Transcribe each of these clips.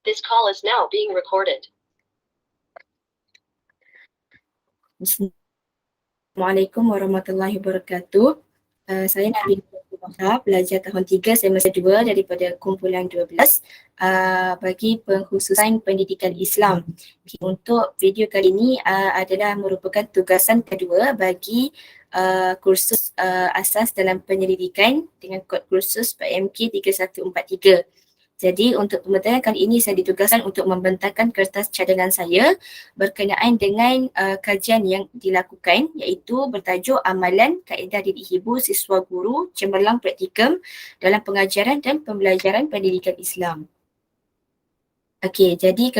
This call is now being recorded. Assalamualaikum warahmatullahi wabarakatuh. Saya Nabi Wahab, pelajar tahun 3 semester 2 daripada kumpulan 12 bagi pengkhususan pendidikan Islam. Untuk video kali ini adalah merupakan tugasan kedua bagi kursus asas dalam penyelidikan dengan kod kursus PMK 3143. Jadi untuk pembentakan kali ini saya ditugaskan untuk membentangkan kertas cadangan saya berkenaan dengan kajian yang dilakukan, iaitu bertajuk Amalan Kaedah Didik Hibu Siswa Guru Cemerlang Praktikum dalam Pengajaran dan Pembelajaran Pendidikan Islam. Okey, jadi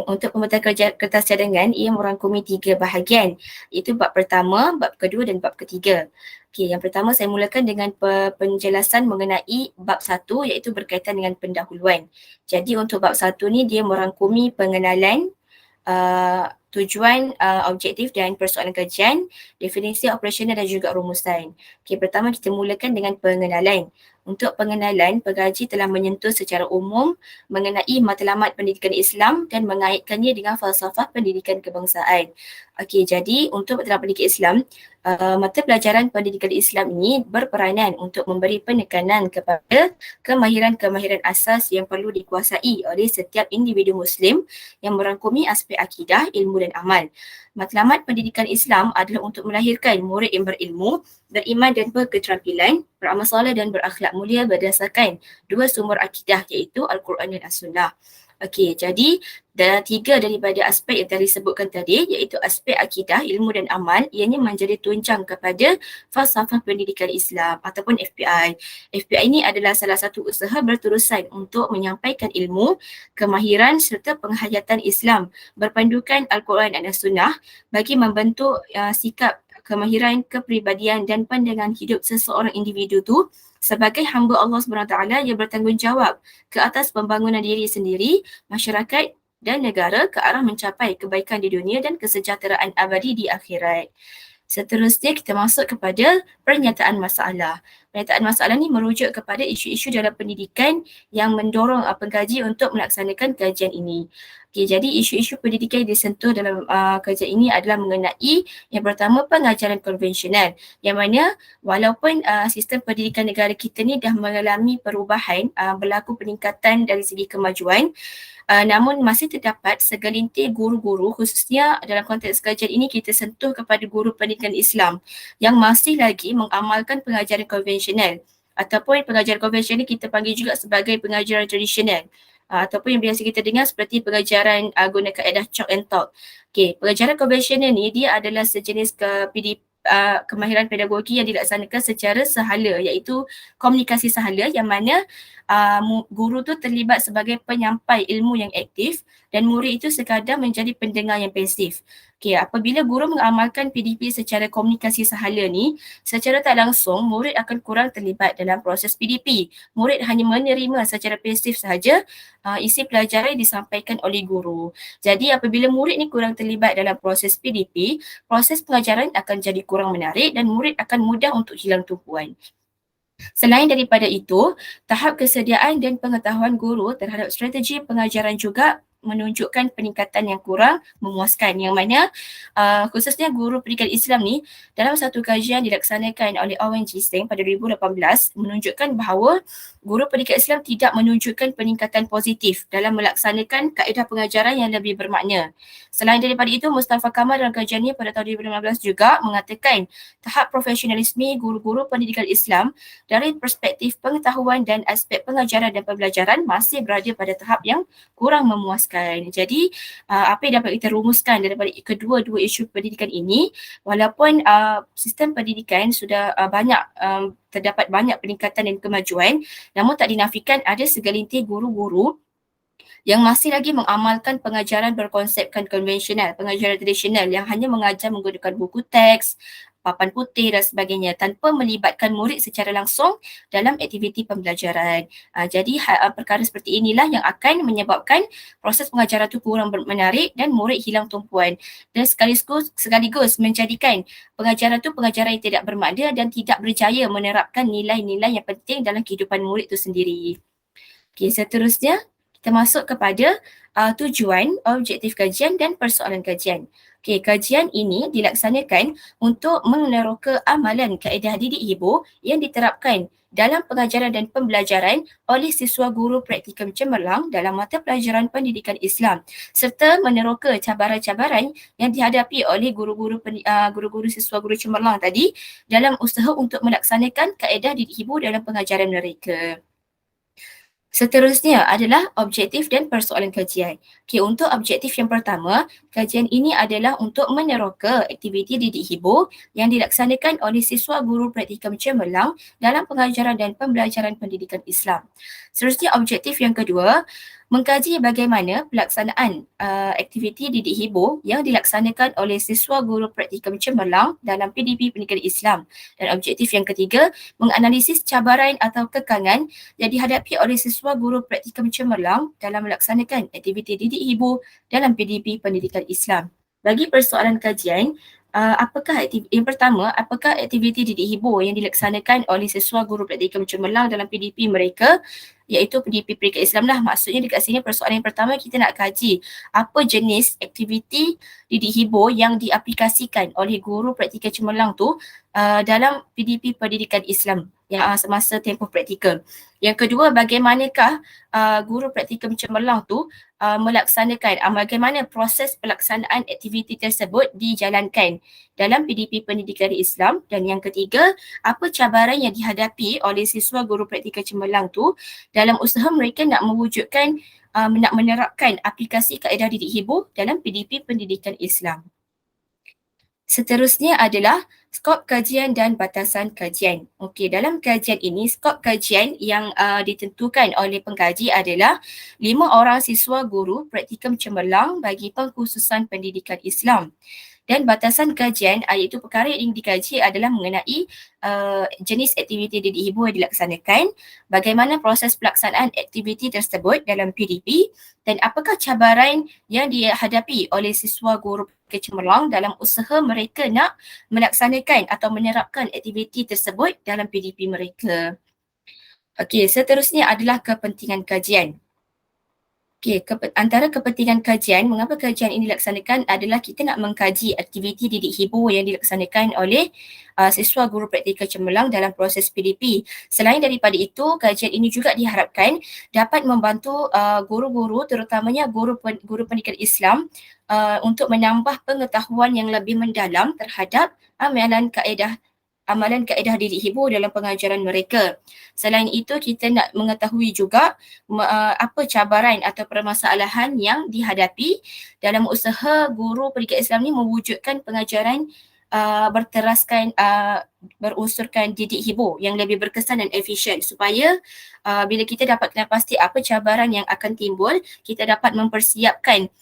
untuk pembentakan kertas cadangan ia merangkumi 3 bahagian, iaitu bab pertama, bab kedua dan bab ketiga. Okey, yang pertama saya mulakan dengan penjelasan mengenai bab 1 iaitu berkaitan dengan pendahuluan. Jadi untuk bab 1 ni dia merangkumi pengenalan, tujuan, objektif dan persoalan kajian, definisi operasional dan juga rumusan. Okey, pertama kita mulakan dengan pengenalan. Untuk pengenalan, pengaji telah menyentuh secara umum mengenai matlamat pendidikan Islam dan mengaitkannya dengan falsafah pendidikan kebangsaan. Okey, jadi untuk matlamat pendidikan Islam, mata pelajaran pendidikan Islam ini berperanan untuk memberi penekanan kepada kemahiran-kemahiran asas yang perlu dikuasai oleh setiap individu Muslim yang merangkumi aspek akidah, ilmu dan amal. Matlamat pendidikan Islam adalah untuk melahirkan murid yang berilmu, beriman dan berketerampilan, beramal soleh dan berakhlak mulia berdasarkan dua sumber akidah iaitu Al-Quran dan As-Sunnah. Okey, jadi tiga daripada aspek yang tadi disebutkan tadi iaitu aspek akidah, ilmu dan amal, ianya menjadi tunjang kepada falsafah pendidikan Islam ataupun FPI. FPI ini adalah salah satu usaha berterusan untuk menyampaikan ilmu, kemahiran serta penghayatan Islam berpandukan Al-Quran dan As-Sunnah bagi membentuk sikap, kemahiran, kepribadian dan pandangan hidup seseorang individu tu sebagai hamba Allah SWT yang bertanggungjawab ke atas pembangunan diri sendiri, masyarakat dan negara ke arah mencapai kebaikan di dunia dan kesejahteraan abadi di akhirat. Seterusnya kita masuk kepada pernyataan masalah. Pernyataan masalah ni merujuk kepada isu-isu dalam pendidikan yang mendorong pengkaji untuk melaksanakan kajian ini. Okay, jadi isu-isu pendidikan yang disentuh dalam kajian ini adalah mengenai yang pertama pengajaran konvensional, yang mana walaupun sistem pendidikan negara kita ni dah mengalami perubahan, berlaku peningkatan dari segi kemajuan, namun masih terdapat segelintir guru-guru, khususnya dalam konteks kajian ini kita sentuh kepada guru pendidikan Islam yang masih lagi mengamalkan pengajaran konvensional ataupun pengajaran konvensional kita panggil juga sebagai pengajaran tradisional. Ataupun yang biasa kita dengar seperti pengajaran guna kaedah chalk and talk. Okey, pengajaran konvensional ni dia adalah sejenis kemahiran pedagogi yang dilaksanakan secara sehala, iaitu komunikasi sehala yang mana guru tu terlibat sebagai penyampai ilmu yang aktif dan murid itu sekadar menjadi pendengar yang pasif. Okey, apabila guru mengamalkan PDP secara komunikasi sehala ni, secara tak langsung murid akan kurang terlibat dalam proses PDP. Murid hanya menerima secara pasif sahaja isi pelajaran yang disampaikan oleh guru. Jadi apabila murid ni kurang terlibat dalam proses PDP, proses pengajaran akan jadi kurang menarik dan murid akan mudah untuk hilang tumpuan. Selain daripada itu, tahap kesediaan dan pengetahuan guru terhadap strategi pengajaran juga menunjukkan peningkatan yang kurang memuaskan, yang mana khususnya guru pendidikan Islam ni dalam satu kajian dilaksanakan oleh Owen Gising pada 2018 menunjukkan bahawa guru pendidikan Islam tidak menunjukkan peningkatan positif dalam melaksanakan kaedah pengajaran yang lebih bermakna. Selain daripada itu, Mustafa Kamal dalam kajiannya pada tahun 2015 juga mengatakan tahap profesionalisme guru-guru pendidikan Islam dari perspektif pengetahuan dan aspek pengajaran dan pembelajaran masih berada pada tahap yang kurang memuaskan. Jadi apa yang dapat kita rumuskan daripada kedua-dua isu pendidikan ini, walaupun sistem pendidikan sudah terdapat banyak peningkatan dan kemajuan, namun tak dinafikan ada segelintir guru-guru yang masih lagi mengamalkan pengajaran berkonsepkan konvensional, pengajaran tradisional yang hanya mengajar menggunakan buku teks, papan putih dan sebagainya tanpa melibatkan murid secara langsung dalam aktiviti pembelajaran. Jadi perkara seperti inilah yang akan menyebabkan proses pengajaran itu kurang menarik dan murid hilang tumpuan dan sekaligus menjadikan pengajaran itu pengajaran yang tidak bermakna dan tidak berjaya menerapkan nilai-nilai yang penting dalam kehidupan murid itu sendiri. Okey, seterusnya termasuk kepada tujuan, objektif kajian dan persoalan kajian. Okey, kajian ini dilaksanakan untuk meneroka amalan kaedah didik hibur yang diterapkan dalam pengajaran dan pembelajaran oleh siswa guru praktikum cemerlang dalam mata pelajaran pendidikan Islam serta meneroka cabaran-cabaran yang dihadapi oleh guru-guru siswa guru cemerlang tadi dalam usaha untuk melaksanakan kaedah didik hibur dalam pengajaran mereka. Seterusnya adalah objektif dan persoalan kajian. Okey, untuk objektif yang pertama, kajian ini adalah untuk meneroka aktiviti didik hibur yang dilaksanakan oleh siswa guru praktikum cemerlang dalam pengajaran dan pembelajaran pendidikan Islam. Seterusnya objektif yang kedua, mengkaji bagaimana pelaksanaan aktiviti didik hibur yang dilaksanakan oleh siswa guru praktikum cemerlang dalam PDP Pendidikan Islam. Dan objektif yang ketiga, menganalisis cabaran atau kekangan yang dihadapi oleh siswa guru praktikum cemerlang dalam melaksanakan aktiviti didik hibur dalam PDP Pendidikan Islam. Bagi persoalan kajian, yang pertama, apakah aktiviti didik hibur yang dilaksanakan oleh siswa guru praktikum cemerlang dalam PDP mereka, iaitu PDP Pendidikan Islam lah. Maksudnya dekat sini persoalan yang pertama kita nak kaji apa jenis aktiviti didik hibur yang diaplikasikan oleh guru praktikum cemerlang tu dalam PDP Pendidikan Islam yang semasa tempoh praktikal. Yang kedua, bagaimanakah guru praktikum cemerlang tu melaksanakan, bagaimana proses pelaksanaan aktiviti tersebut dijalankan dalam PDP Pendidikan Islam. Dan yang ketiga, apa cabaran yang dihadapi oleh siswa guru praktikal cemerlang tu dalam usaha mereka nak mewujudkan, nak menerapkan aplikasi kaedah didik hibur dalam PDP Pendidikan Islam. Seterusnya adalah skop kajian dan batasan kajian. Okey, dalam kajian ini, skop kajian yang ditentukan oleh pengkaji adalah 5 orang siswa guru praktikum cemerlang bagi pengkhususan pendidikan Islam. Dan batasan kajian, iaitu perkara yang dikaji adalah mengenai jenis aktiviti didik hibur yang dilaksanakan, bagaimana proses pelaksanaan aktiviti tersebut dalam PDP, dan apakah cabaran yang dihadapi oleh siswa guru cemerlang dalam usaha mereka nak melaksanakan atau menerapkan aktiviti tersebut dalam PDP mereka. Okey, seterusnya adalah kepentingan kajian. Okey, antara kepentingan kajian, mengapa kajian ini dilaksanakan adalah kita nak mengkaji aktiviti didik hibur yang dilaksanakan oleh siswa guru praktikal cemerlang dalam proses PDP. Selain daripada itu, kajian ini juga diharapkan dapat membantu guru-guru, terutamanya guru pendidikan Islam untuk menambah pengetahuan yang lebih mendalam terhadap amalan kaedah didik hibur dalam pengajaran mereka. Selain itu, kita nak mengetahui juga apa cabaran atau permasalahan yang dihadapi dalam usaha guru pendidikan Islam ni mewujudkan pengajaran berunsurkan didik hibur yang lebih berkesan dan efisien, supaya bila kita dapat kenal pasti apa cabaran yang akan timbul, kita dapat mempersiapkan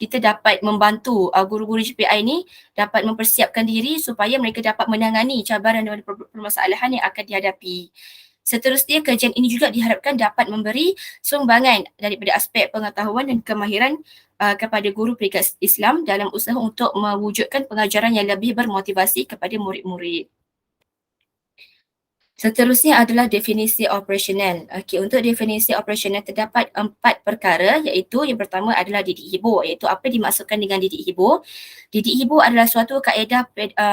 kita dapat membantu guru-guru GPI ni dapat mempersiapkan diri supaya mereka dapat menangani cabaran dan permasalahan yang akan dihadapi. Seterusnya, kajian ini juga diharapkan dapat memberi sumbangan daripada aspek pengetahuan dan kemahiran kepada guru pendidikan Islam dalam usaha untuk mewujudkan pengajaran yang lebih bermotivasi kepada murid-murid. Seterusnya adalah definisi operasional. Okey, untuk definisi operasional terdapat 4 perkara, iaitu yang pertama adalah didik hibur, iaitu apa dimaksudkan dengan didik hibur. Didik hibur adalah suatu kaedah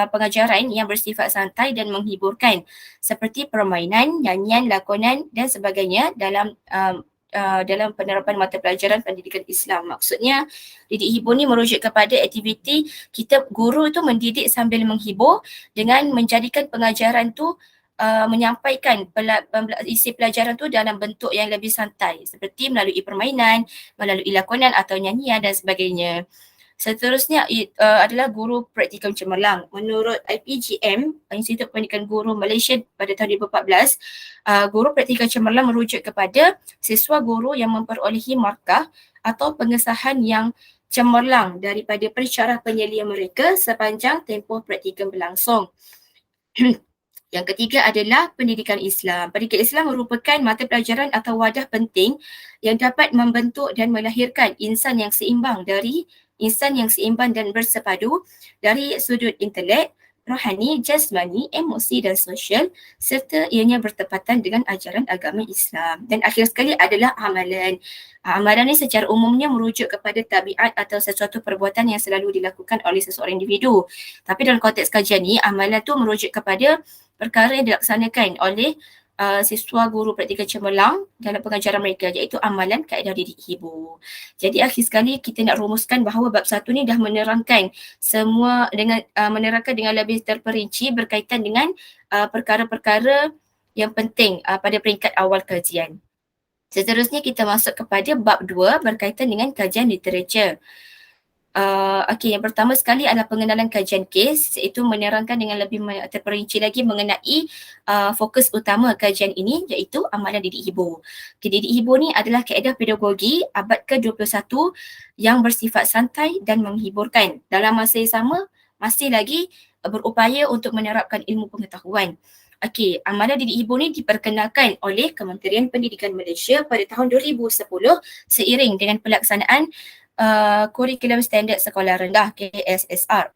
pengajaran yang bersifat santai dan menghiburkan, seperti permainan, nyanyian, lakonan dan sebagainya dalam penerapan mata pelajaran pendidikan Islam. Maksudnya, didik hibur ni merujuk kepada aktiviti kita guru itu mendidik sambil menghibur dengan menjadikan pengajaran tu menyampaikan isi pelajaran tu dalam bentuk yang lebih santai, seperti melalui permainan, melalui lakonan atau nyanyian dan sebagainya. Seterusnya adalah guru praktikum cemerlang. Menurut IPGM, Institut Pendidikan Guru Malaysia pada tahun 2014, guru praktikum cemerlang merujuk kepada siswa guru yang memperolehi markah atau pengesahan yang cemerlang daripada pensyarah penyelia mereka sepanjang tempoh praktikum berlangsung. Yang ketiga adalah pendidikan Islam. Pendidikan Islam merupakan mata pelajaran atau wadah penting yang dapat membentuk dan melahirkan insan yang seimbang dan bersepadu dari sudut intelek, rohani, jasmani, emosi dan sosial serta ianya bertepatan dengan ajaran agama Islam. Dan akhir sekali adalah amalan. Amalan ni secara umumnya merujuk kepada tabiat atau sesuatu perbuatan yang selalu dilakukan oleh seseorang individu. Tapi dalam konteks kajian ni, amalan tu merujuk kepada perkara yang dilaksanakan oleh siswa guru praktikal cemerlang dalam pengajaran mereka, iaitu amalan kaedah didik ibu. Jadi akhir sekali kita nak rumuskan bahawa bab 1 ni dah menerangkan semua dengan menerangkan dengan lebih terperinci berkaitan dengan perkara-perkara yang penting pada peringkat awal kajian. Seterusnya kita masuk kepada bab 2 berkaitan dengan kajian literature. Okey, yang pertama sekali adalah pengenalan kajian kes, iaitu menerangkan dengan lebih terperinci lagi mengenai fokus utama kajian ini, iaitu amalan didik ibu. Okay, didik ibu ni adalah kaedah pedagogi abad ke-21 yang bersifat santai dan menghiburkan. Dalam masa yang sama, masih lagi berupaya untuk menerapkan ilmu pengetahuan. Okey, amalan didik ibu ni diperkenalkan oleh Kementerian Pendidikan Malaysia pada tahun 2010 seiring dengan pelaksanaan Kurikulum Standard Sekolah Rendah KSSR.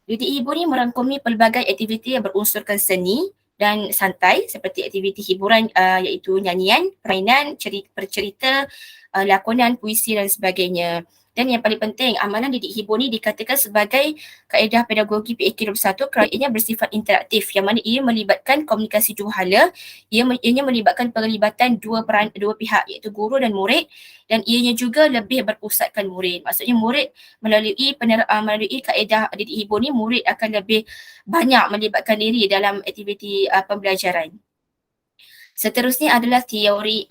Didik ibu ni merangkumi pelbagai aktiviti yang berunsurkan seni dan santai seperti aktiviti hiburan iaitu nyanyian, permainan, bercerita, lakonan, puisi dan sebagainya. Dan yang paling penting, amalan didik ibu ni dikatakan sebagai kaedah pedagogi PAK 21 kerana ianya bersifat interaktif, yang mana ia melibatkan komunikasi dua hala, ianya melibatkan penglibatan dua pihak iaitu guru dan murid, dan ianya juga lebih berpusatkan murid. Maksudnya murid melalui kaedah didik ibu ni, murid akan lebih banyak melibatkan diri dalam aktiviti pembelajaran. Seterusnya adalah teori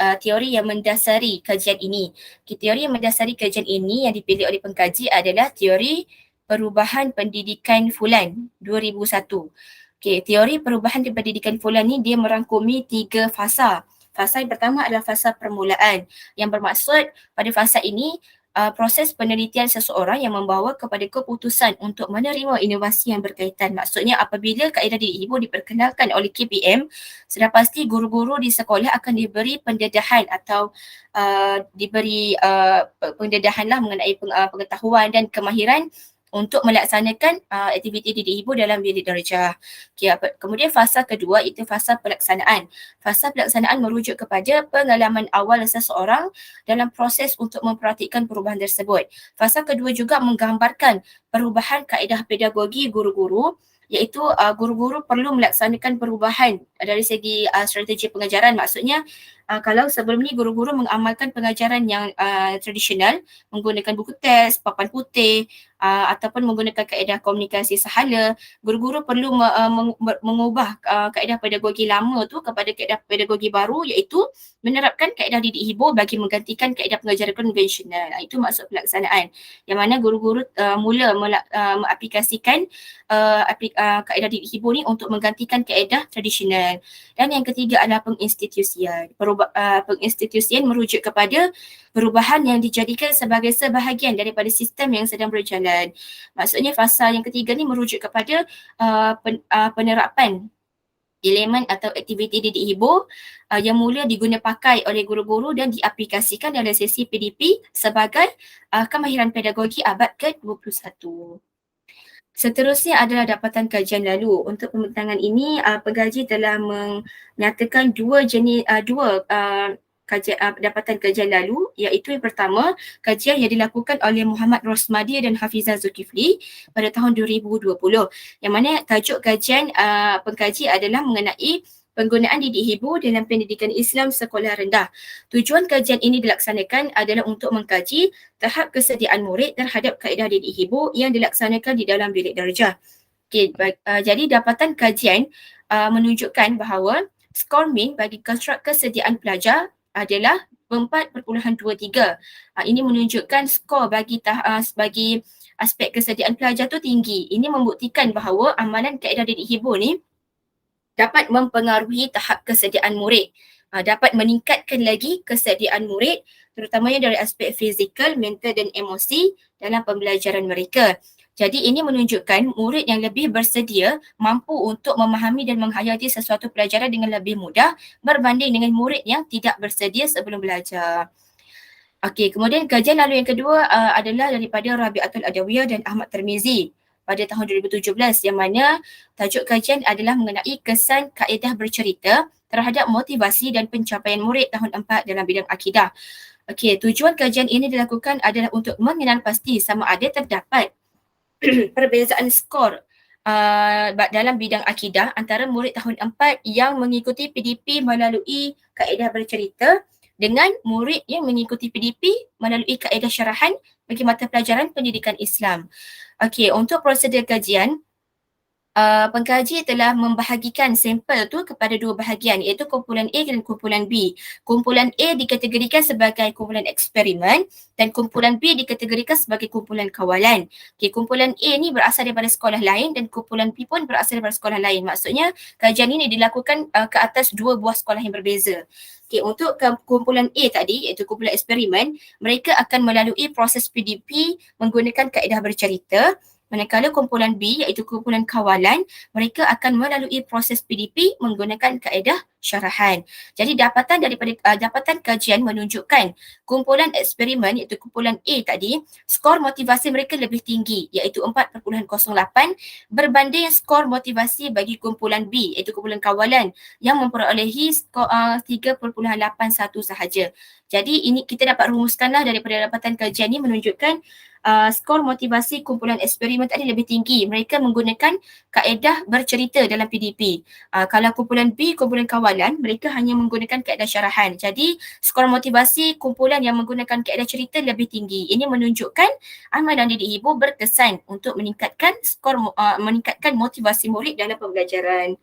yang mendasari kajian ini. Teori yang mendasari kajian ini yang dipilih oleh pengkaji adalah teori perubahan pendidikan Fulan 2001. Okay, teori perubahan pendidikan Fulan ni dia merangkumi 3 fasa. Fasa yang pertama adalah fasa permulaan, yang bermaksud pada fasa ini proses penelitian seseorang yang membawa kepada keputusan untuk menerima inovasi yang berkaitan. Maksudnya apabila kaedah didik ibu diperkenalkan oleh KPM, sudah pasti guru-guru di sekolah akan diberi pendedahan atau diberi pendedahan lah mengenai pengetahuan dan kemahiran untuk melaksanakan aktiviti didik ibu dalam bilik darjah. Okay, kemudian fasa kedua itu fasa pelaksanaan. Fasa pelaksanaan merujuk kepada pengalaman awal seseorang dalam proses untuk memperhatikan perubahan tersebut. Fasa kedua juga menggambarkan perubahan kaedah pedagogi guru-guru, iaitu guru-guru perlu melaksanakan perubahan dari segi strategi pengajaran. Maksudnya kalau sebelum ni guru-guru mengamalkan pengajaran yang tradisional menggunakan buku teks, papan putih ataupun menggunakan kaedah komunikasi sahala, guru-guru perlu mengubah kaedah pedagogi lama tu kepada kaedah pedagogi baru, iaitu menerapkan kaedah didik ibu bagi menggantikan kaedah pengajaran konvensional. Itu maksud pelaksanaan, yang mana guru-guru mula mengaplikasikan kaedah didik ibu ni untuk menggantikan kaedah tradisional. Dan yang ketiga adalah penginstitusian. Penginstitusian merujuk kepada perubahan yang dijadikan sebagai sebahagian daripada sistem yang sedang berjalan. Maksudnya fasa yang ketiga ni merujuk kepada penerapan elemen atau aktiviti didik ibu yang mula diguna pakai oleh guru-guru dan diaplikasikan dalam sesi PDP sebagai kemahiran pedagogi abad ke-21. Seterusnya adalah dapatan kajian lalu. Untuk pembentangan ini, pengkaji telah menyatakan dua dapatan kajian lalu, iaitu yang pertama, kajian yang dilakukan oleh Muhammad Rosmadi dan Hafizah Zulkifli pada tahun 2020, yang mana tajuk kajian pengkaji adalah mengenai penggunaan didik ibu dalam pendidikan Islam sekolah rendah. Tujuan kajian ini dilaksanakan adalah untuk mengkaji tahap kesediaan murid terhadap kaedah didik ibu yang dilaksanakan di dalam bilik darjah. Okay, jadi dapatan kajian menunjukkan bahawa skor min bagi konstruk kesediaan pelajar adalah 4.23. Ini menunjukkan skor bagi aspek kesediaan pelajar tu tinggi. Ini membuktikan bahawa amalan kaedah didik ibu ni dapat mempengaruhi tahap kesediaan murid, dapat meningkatkan lagi kesediaan murid, terutamanya dari aspek fizikal, mental dan emosi dalam pembelajaran mereka. Jadi ini menunjukkan murid yang lebih bersedia mampu untuk memahami dan menghayati sesuatu pelajaran dengan lebih mudah berbanding dengan murid yang tidak bersedia sebelum belajar. Okey, kemudian kajian lalu yang kedua adalah daripada Rabi'atul Adawiyah dan Ahmad Tirmizi. pada tahun 2017 yang mana tajuk kajian adalah mengenai kesan kaedah bercerita terhadap motivasi dan pencapaian murid tahun 4 dalam bidang akidah. Okey, tujuan kajian ini dilakukan adalah untuk mengenal pasti sama ada terdapat perbezaan skor dalam bidang akidah antara murid tahun 4 yang mengikuti PDP melalui kaedah bercerita dengan murid yang mengikuti PDP melalui kaedah syarahan bagi mata pelajaran pendidikan Islam. Okey, untuk prosedur kajian, pengkaji telah membahagikan sampel tu kepada dua bahagian iaitu kumpulan A dan kumpulan B. Kumpulan A dikategorikan sebagai kumpulan eksperimen dan kumpulan B dikategorikan sebagai kumpulan kawalan. Okay, kumpulan A ni berasal daripada sekolah lain dan kumpulan B pun berasal daripada sekolah lain. Maksudnya kajian ini dilakukan ke atas dua buah sekolah yang berbeza. Okay, untuk kumpulan A tadi iaitu kumpulan eksperimen, mereka akan melalui proses PDP menggunakan kaedah bercerita. Manakala kumpulan B iaitu kumpulan kawalan, mereka akan melalui proses PDP menggunakan kaedah syarahan. Jadi dapatan daripada dapatan kajian menunjukkan kumpulan eksperimen iaitu kumpulan A tadi, skor motivasi mereka lebih tinggi iaitu 4.08 berbanding skor motivasi bagi kumpulan B iaitu kumpulan kawalan yang memperolehi skor 3.81 sahaja. Jadi ini kita dapat rumuskanlah daripada dapatan kajian ini menunjukkan skor motivasi kumpulan eksperimen tadi lebih tinggi. Mereka menggunakan kaedah bercerita dalam PDP. Kalau kumpulan B, kumpulan kawalan, mereka hanya menggunakan kaedah syarahan. Jadi skor motivasi kumpulan yang menggunakan kaedah cerita lebih tinggi. Ini menunjukkan amalan didik ibu berkesan untuk meningkatkan meningkatkan motivasi murid dalam pembelajaran.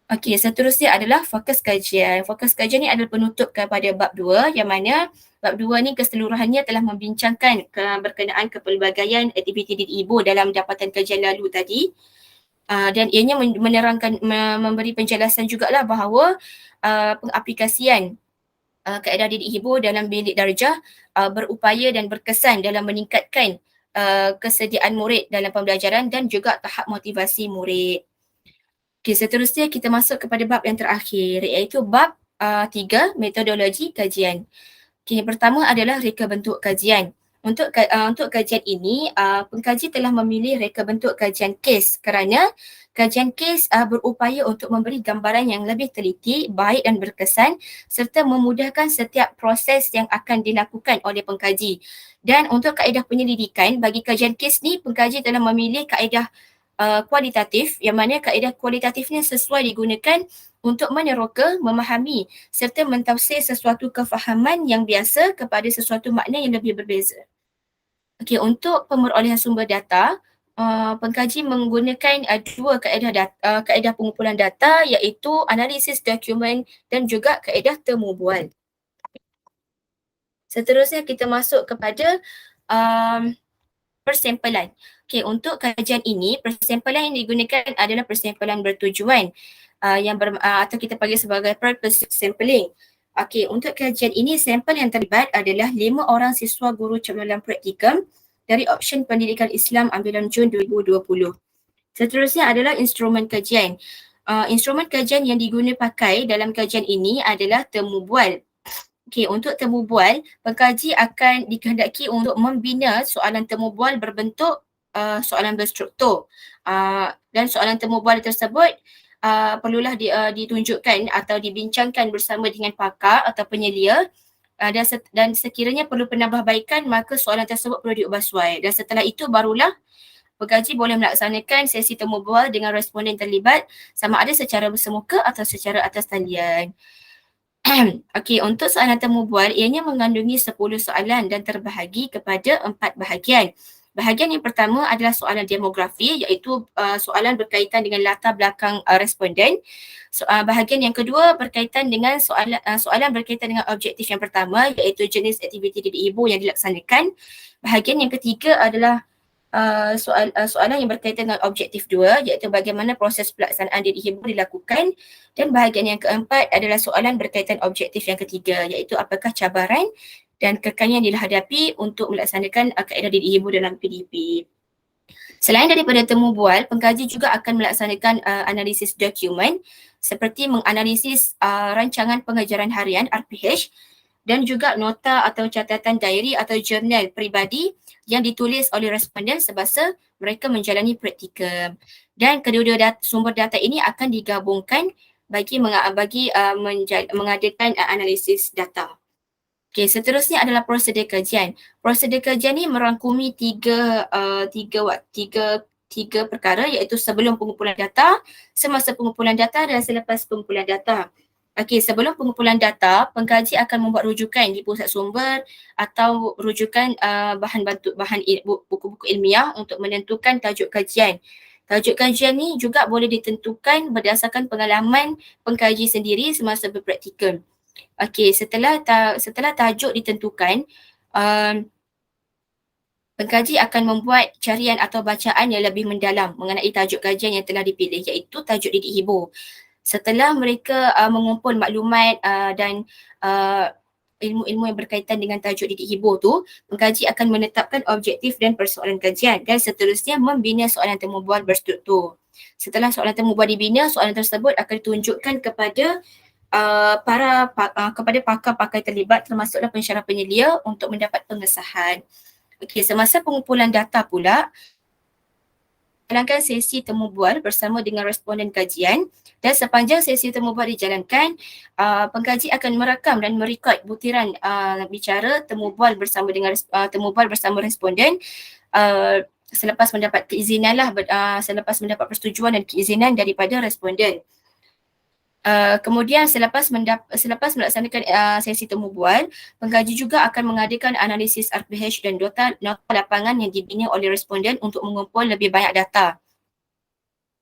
Okey, seterusnya adalah fokus kajian. Fokus kajian ni adalah penutup kepada bab 2 yang mana bab 2 ni keseluruhannya telah membincangkan berkenaan kepelbagaian aktiviti didik ibu dalam dapatan kajian lalu tadi. Dan ianya menerangkan, memberi penjelasan jugalah bahawa pengaplikasian kaedah didik ibu dalam bilik darjah berupaya dan berkesan dalam meningkatkan kesediaan murid dalam pembelajaran dan juga tahap motivasi murid. Okay, seterusnya kita masuk kepada bab yang terakhir iaitu bab 3, metodologi kajian. Okay, yang pertama adalah reka bentuk kajian. Untuk kajian ini, pengkaji telah memilih reka bentuk kajian kes kerana kajian kes berupaya untuk memberi gambaran yang lebih teliti, baik dan berkesan serta memudahkan setiap proses yang akan dilakukan oleh pengkaji. Dan untuk kaedah penyelidikan, bagi kajian kes ni, pengkaji telah memilih kaedah kualitatif yang mana kaedah kualitatifnya sesuai digunakan untuk meneroka, memahami serta mentafsir sesuatu kefahaman yang biasa kepada sesuatu makna yang lebih berbeza. Okey, untuk pemerolehan sumber data, pengkaji menggunakan dua kaedah pengumpulan data iaitu analisis dokumen dan juga kaedah temu bual. Seterusnya kita masuk kepada persempelan. Okey, untuk kajian ini, persempelan yang digunakan adalah persempelan bertujuan atau kita panggil sebagai purpose sampling. Okey, untuk kajian ini, sampel yang terlibat adalah 5 orang siswa guru cabaran praktikum dari option pendidikan Islam ambilan Jun 2020. Seterusnya adalah instrumen kajian. Instrumen kajian yang diguna pakai dalam kajian ini adalah temu bual. Okey, untuk temu bual, pengkaji akan dikehendaki untuk membina soalan temu bual berbentuk soalan berstruktur. Dan soalan temu bual tersebut perlulah ditunjukkan atau dibincangkan bersama dengan pakar atau penyelia dan sekiranya perlu penambahbaikan maka soalan tersebut perlu diubah suai. Dan setelah itu barulah pengkaji boleh melaksanakan sesi temu bual dengan responden terlibat sama ada secara bersemuka atau secara atas talian. Okey, untuk soalan temu bual ianya mengandungi 10 soalan dan terbahagi kepada 4 bahagian. Bahagian yang pertama adalah soalan demografi iaitu soalan berkaitan dengan latar belakang responden. Bahagian yang kedua berkaitan dengan soalan berkaitan dengan objektif yang pertama iaitu jenis aktiviti didik ibu yang dilaksanakan. Bahagian yang ketiga adalah soalan yang berkaitan dengan objektif 2 iaitu bagaimana proses pelaksanaan didik ibu dilakukan, dan bahagian yang keempat adalah soalan berkaitan objektif yang ketiga iaitu apakah cabaran dan kekangan yang dihadapi untuk melaksanakan kaedah didik ibu dalam PDP. Selain daripada temu bual, pengkaji juga akan melaksanakan analisis dokumen seperti menganalisis rancangan pengajaran harian RPH dan juga nota atau catatan diary atau jurnal peribadi yang ditulis oleh responden semasa mereka menjalani praktikum. Dan kedua-dua sumber data ini akan digabungkan bagi mengadakan analisis data. Okey, seterusnya adalah prosedur kajian. Prosedur kajian ni merangkumi tiga perkara, iaitu sebelum pengumpulan data, semasa pengumpulan data dan selepas pengumpulan data. Okey, sebelum pengumpulan data, pengkaji akan membuat rujukan di pusat sumber atau rujukan buku-buku ilmiah untuk menentukan tajuk kajian. Tajuk kajian ni juga boleh ditentukan berdasarkan pengalaman pengkaji sendiri semasa berpraktikum. Okey, setelah tajuk ditentukan, pengkaji akan membuat carian atau bacaan yang lebih mendalam mengenai tajuk kajian yang telah dipilih, iaitu tajuk didik hibur. Setelah mereka mengumpul maklumat dan ilmu-ilmu yang berkaitan dengan tajuk didik hibur tu, pengkaji akan menetapkan objektif dan persoalan kajian dan seterusnya membina soalan temu bual berstruktur. Setelah soalan temu bual dibina, soalan tersebut akan ditunjukkan kepada kepada pakar-pakar terlibat termasuklah pensyarah penyelia untuk mendapat pengesahan. Okey, semasa pengumpulan data pula, jalankan sesi temu bual bersama dengan responden kajian dan sepanjang sesi temu bual dijalankan, pengkaji akan merakam dan merekod butiran bicara temu bual bersama responden selepas mendapat keizinan selepas mendapat persetujuan dan keizinan daripada responden. Kemudian selepas melaksanakan sesi temu bual, pengkaji juga akan mengadakan analisis RPH dan nota lapangan yang dibina oleh responden untuk mengumpul lebih banyak data.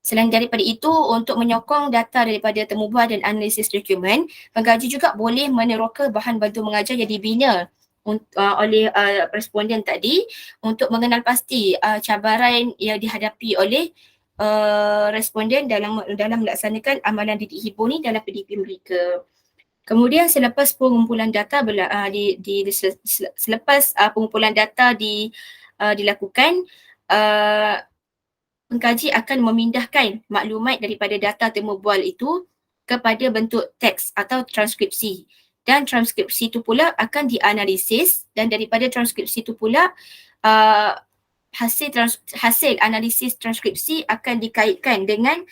Selain daripada itu, untuk menyokong data daripada temu bual dan analisis dokumen, pengkaji juga boleh meneroka bahan bantu mengajar yang dibina oleh responden tadi untuk mengenal pasti cabaran yang dihadapi oleh responden dalam melaksanakan amalan didik hibur ni dalam PDP mereka. Kemudian selepas pengumpulan data pengumpulan data dilakukan, pengkaji akan memindahkan maklumat daripada data temu bual itu kepada bentuk teks atau transkripsi. Dan transkripsi itu pula akan dianalisis dan daripada transkripsi itu pula hasil analisis transkripsi akan dikaitkan dengan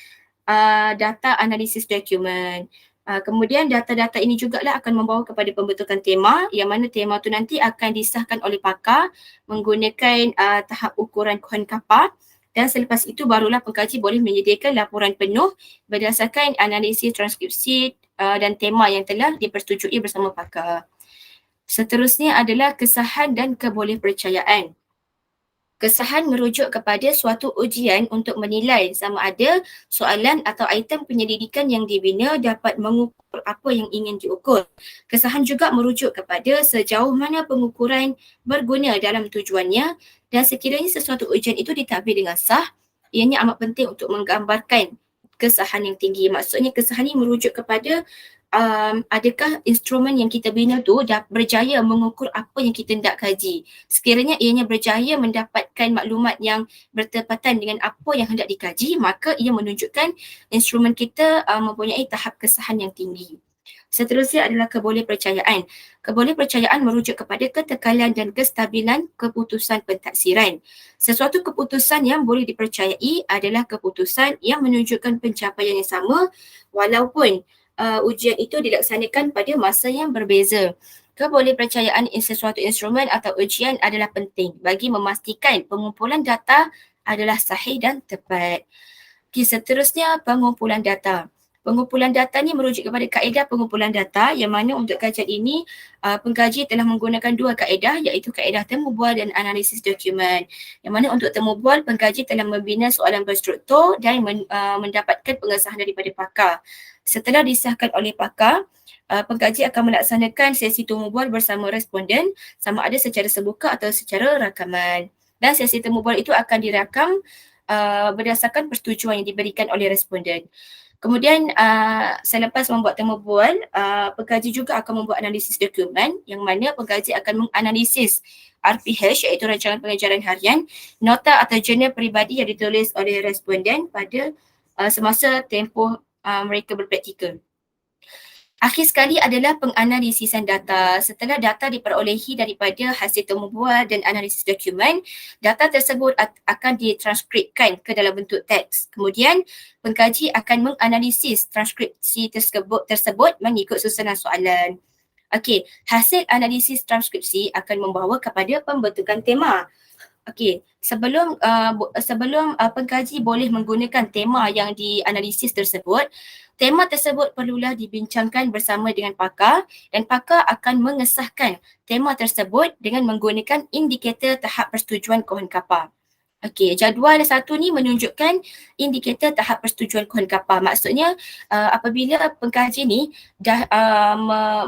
data analisis dokumen. Kemudian data-data ini jugalah akan membawa kepada pembentukan tema, yang mana tema tu nanti akan disahkan oleh pakar menggunakan tahap ukuran Kohen Kappa, dan selepas itu barulah pengkaji boleh menyediakan laporan penuh berdasarkan analisis transkripsi dan tema yang telah dipersetujui bersama pakar. Seterusnya adalah kesahan dan kebolehpercayaan. Kesahan merujuk kepada suatu ujian untuk menilai sama ada soalan atau item penyelidikan yang dibina dapat mengukur apa yang ingin diukur. Kesahan juga merujuk kepada sejauh mana pengukuran berguna dalam tujuannya dan sekiranya sesuatu ujian itu ditadbir dengan sah, ianya amat penting untuk menggambarkan kesahan yang tinggi. Maksudnya kesahan ini merujuk kepada adakah instrumen yang kita bina tu dah berjaya mengukur apa yang kita hendak kaji. Sekiranya ianya berjaya mendapatkan maklumat yang bertepatan dengan apa yang hendak dikaji, maka ia menunjukkan instrumen kita mempunyai tahap kesahan yang tinggi. Seterusnya adalah kebolehpercayaan. Kebolehpercayaan merujuk kepada ketekalan dan kestabilan keputusan pentaksiran. Sesuatu keputusan yang boleh dipercayai adalah keputusan yang menunjukkan pencapaian yang sama walaupun ujian itu dilaksanakan pada masa yang berbeza. Kebolehpercayaan sesuatu instrumen atau ujian adalah penting bagi memastikan pengumpulan data adalah sahih dan tepat. Okay, seterusnya pengumpulan data. Pengumpulan data ni merujuk kepada kaedah pengumpulan data yang mana untuk kajian ini pengkaji telah menggunakan dua kaedah, iaitu kaedah temu bual dan analisis dokumen. Yang mana untuk temu bual pengkaji telah membina soalan berstruktur dan mendapatkan pengesahan daripada pakar. Setelah disahkan oleh pakar, pengkaji akan melaksanakan sesi temu bual bersama responden sama ada secara sebuka atau secara rakaman. Dan sesi temu bual itu akan dirakam berdasarkan persetujuan yang diberikan oleh responden. Kemudian selepas membuat temu bual, pengkaji juga akan membuat analisis dokumen yang mana pengkaji akan menganalisis RPH iaitu rancangan pengajaran harian, nota atau jurnal peribadi yang ditulis oleh responden pada semasa tempoh mereka berpraktikal. Akhir sekali adalah penganalisisan data. Setelah data diperolehi daripada hasil temu bual dan analisis dokumen, data tersebut akan ditranskripkan ke dalam bentuk teks. Kemudian, pengkaji akan menganalisis transkripsi tersebut mengikut susunan soalan. Okey, hasil analisis transkripsi akan membawa kepada pembentukan tema. Okey, sebelum pengkaji boleh menggunakan tema yang dianalisis tersebut, tema tersebut perlulah dibincangkan bersama dengan pakar dan pakar akan mengesahkan tema tersebut dengan menggunakan indikator tahap persetujuan Kohan Kapar. Okey, jadual satu ni menunjukkan indikator tahap persetujuan Kohan Kapar. Maksudnya apabila pengkaji ni dah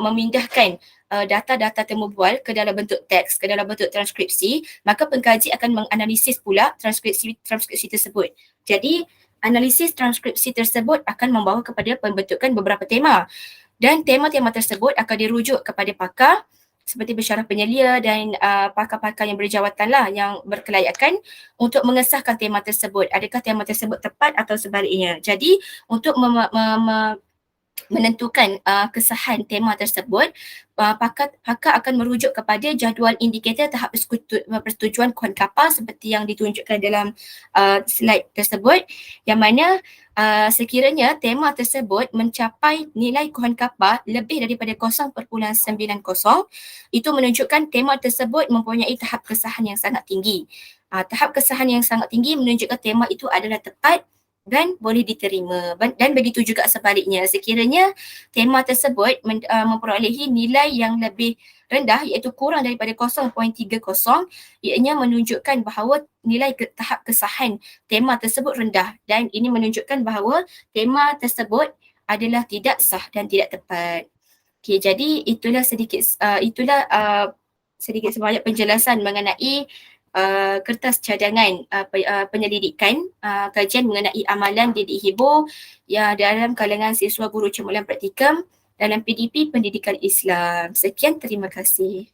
memindahkan data-data temu bual ke dalam bentuk teks, ke dalam bentuk transkripsi, maka pengkaji akan menganalisis pula transkripsi tersebut. Jadi, analisis transkripsi tersebut akan membawa kepada pembentukan beberapa tema. Dan tema-tema tersebut akan dirujuk kepada pakar seperti pensyarah penyelia dan pakar-pakar yang berjawatan lah, yang berkelayakan untuk mengesahkan tema tersebut. Adakah tema tersebut tepat atau sebaliknya. Jadi, untuk menentukan kesahan tema tersebut, pakar akan merujuk kepada jadual indikator tahap persetujuan Kohan Kapar seperti yang ditunjukkan dalam slide tersebut, yang mana sekiranya tema tersebut mencapai nilai Kohan Kapar lebih daripada 0.90, itu menunjukkan tema tersebut mempunyai tahap kesahan yang sangat tinggi. Tahap kesahan yang sangat tinggi menunjukkan tema itu adalah tepat dan boleh diterima. Dan begitu juga sebaliknya, sekiranya tema tersebut memperolehi nilai yang lebih rendah iaitu kurang daripada 0.30, ianya menunjukkan bahawa nilai tahap kesahan tema tersebut rendah, dan ini menunjukkan bahawa tema tersebut adalah tidak sah dan tidak tepat. Okey, jadi itulah sedikit sebanyak penjelasan mengenai kertas cadangan penyelidikan kajian mengenai amalan didik hibur ya dalam kalangan siswa guru cemerlang praktikum dalam PDP Pendidikan Islam. Sekian, terima kasih.